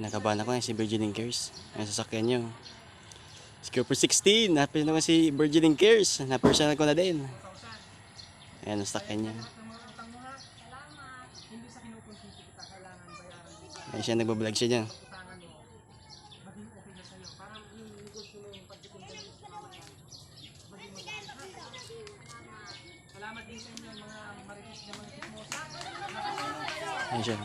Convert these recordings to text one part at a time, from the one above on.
Nakabahan ako si Virgin Cares. Ang sasakyan nyo. Scorpio 16. Napil naman si Virgin Cares. Na-personal ko na din. Ayan ang sasakyan niya. Ayan siya, nagbablog siya niya. Ayan siya.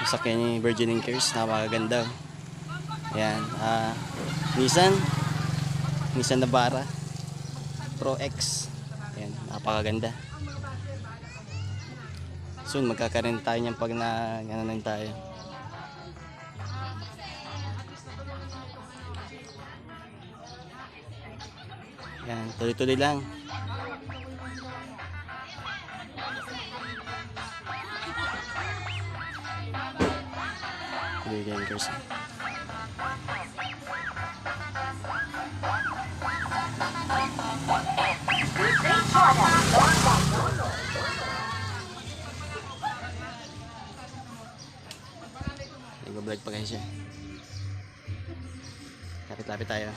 Sasakyan ni Virgin Cares, napakaganda. Ayan, Nissan Navara Pro X. Ayan, napakaganda. Soon magkakaroon tayo niyan pag na tayo. Ayan, tuloy-tuloy lang. Virgin Cares. Nag-vlog pa kayo siya. Lapit-lapit tayo.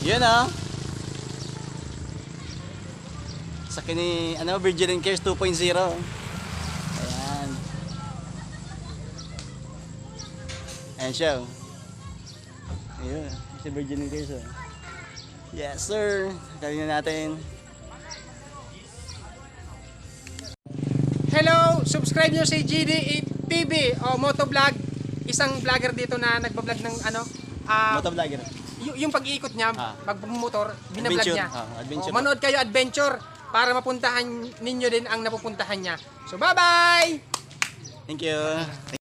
Yun sa kini Virgin Cares 2.0. Ayan. Ayan siya. Ayun, si Virgin Cares. Yes sir. Galing na natin. Hello, subscribe nyo si GD TV o Motovlog. Isang vlogger dito na nagbablog ng Motovlogger. yung pag-iikot niya, magmotor, binablog Adventure. niya. Adventure. Manood kayo adventure para mapuntahan ninyo din ang napupuntahan niya. So bye-bye! Thank you.